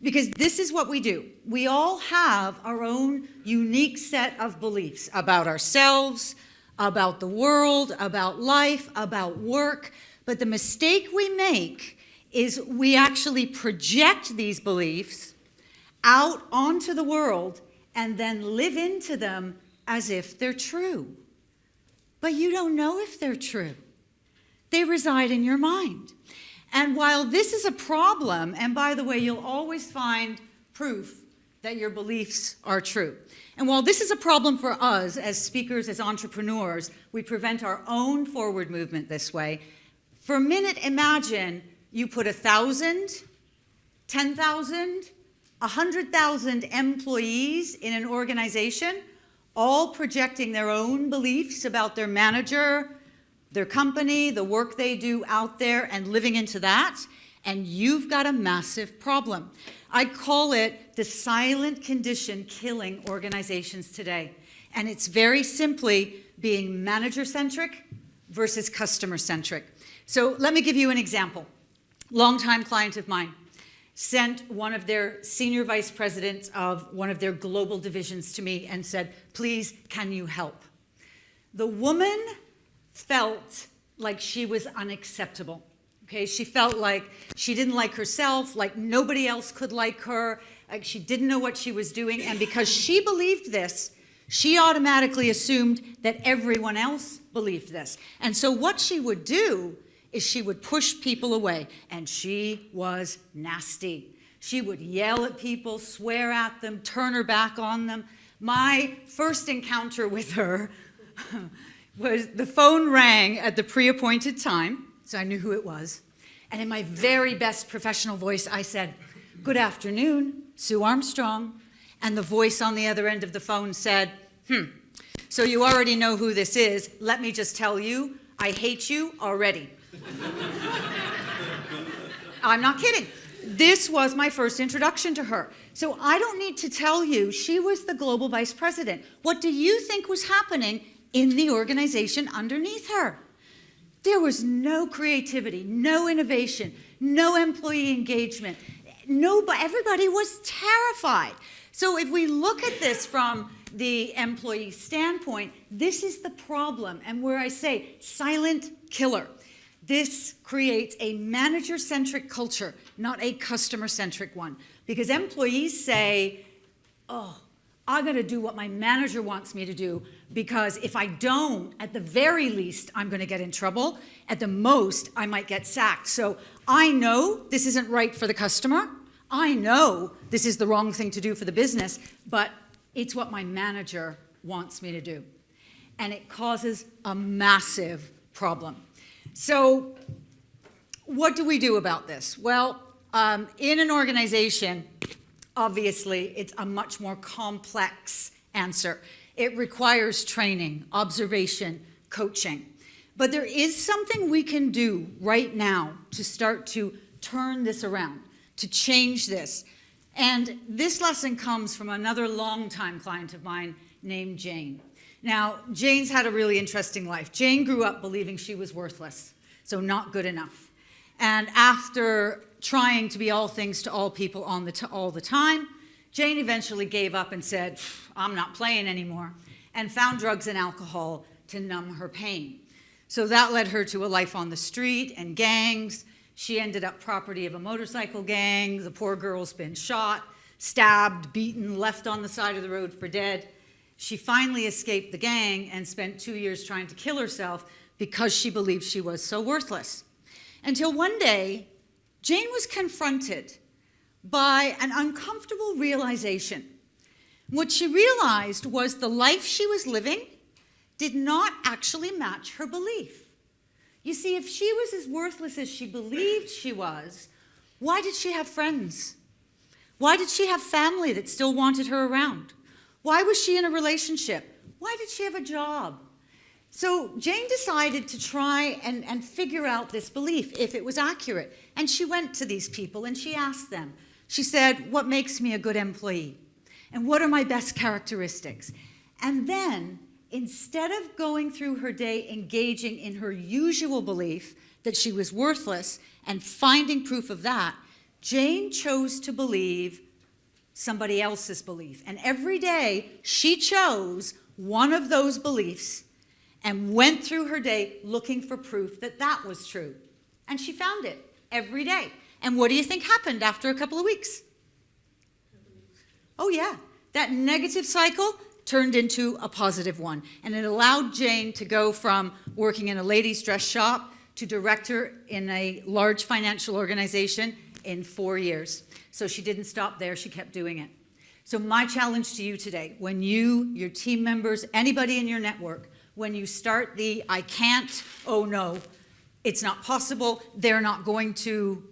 Because this is what we do. We all have our own unique set of beliefs about ourselves, about the world, about life, about work. But the mistake we make is we actually project these beliefs out onto the world and then live into them as if they're true. But you don't know if they're true. They reside in your mind. And while this is a problem, and by the way, you'll always find proof that your beliefs are true. And while this is a problem for us as speakers, as entrepreneurs, we prevent our own forward movement this way. For a minute, imagine you put 1,000, 10,000, 100,000 employees in an organization, all projecting their own beliefs about their manager, their company, the work they do out there, and living into that, and you've got a massive problem. I call it the silent condition killing organizations today. And it's very simply being manager-centric versus customer-centric. So let me give you an example. Longtime client of mine sent one of their senior vice presidents of one of their global divisions to me and said, please, can you help? The woman felt like she was unacceptable. Okay, she felt like she didn't like herself, like nobody else could like her, like she didn't know what she was doing, and because she believed this, she automatically assumed that everyone else believed this. And so what she would do is she would push people away, and she was nasty. She would yell at people, swear at them, turn her back on them. My first encounter with her was the phone rang at the pre-appointed time, so I knew who it was. And in my very best professional voice, I said, good afternoon, Sue Armstrong. And the voice on the other end of the phone said, so you already know who this is. Let me just tell you, I hate you already. I'm not kidding. This was my first introduction to her. So I don't need to tell you, she was the global vice president. What do you think was happening in the organization underneath her? There was no creativity, no innovation, no employee engagement. Everybody was terrified. So if we look at this from the employee standpoint, this is the problem. And where I say silent killer. This creates a manager-centric culture, not a customer-centric one. Because employees say, oh, I gotta do what my manager wants me to do, because if I don't, at the very least, I'm gonna get in trouble. At the most, I might get sacked. So I know this isn't right for the customer. I know this is the wrong thing to do for the business, but it's what my manager wants me to do. And it causes a massive problem. So what do we do about this? Well, in an organization, obviously, it's a much more complex answer. It requires training, observation, coaching. But there is something we can do right now to start to turn this around, to change this. And this lesson comes from another longtime client of mine named Jane. Now, Jane's had a really interesting life. Jane grew up believing she was worthless, so not good enough. And after trying to be all things to all people all the time, Jane eventually gave up and said, I'm not playing anymore, and found drugs and alcohol to numb her pain. So that led her to a life on the street and gangs. She ended up property of a motorcycle gang. The poor girl's been shot, stabbed, beaten, left on the side of the road for dead. She finally escaped the gang and spent 2 years trying to kill herself because she believed she was so worthless. Until one day, Jane was confronted by an uncomfortable realization. What she realized was the life she was living did not actually match her belief. You see, if she was as worthless as she believed she was, why did she have friends? Why did she have family that still wanted her around? Why was she in a relationship? Why did she have a job? So Jane decided to try and figure out this belief, if it was accurate. And she went to these people and she asked them. She said, what makes me a good employee? And what are my best characteristics? And then, instead of going through her day engaging in her usual belief that she was worthless and finding proof of that, Jane chose to believe somebody else's belief. And every day she chose one of those beliefs and went through her day looking for proof that that was true. And she found it every day. And what do you think happened after a couple of weeks? Oh yeah, that negative cycle turned into a positive one. And it allowed Jane to go from working in a ladies' dress shop to director in a large financial organization in 4 years. So she didn't stop there, she kept doing it. So my challenge to you today, when you, your team members, anybody in your network, when you start the I can't, oh no, it's not possible, they're not going to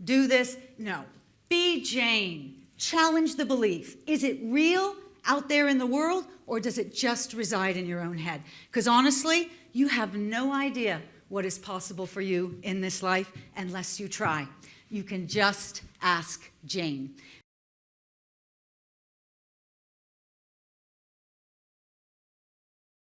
do this, no. Be Jane. Challenge the belief. Is it real out there in the world, or does it just reside in your own head? Because honestly, you have no idea what is possible for you in this life unless you try. You can just ask Jane.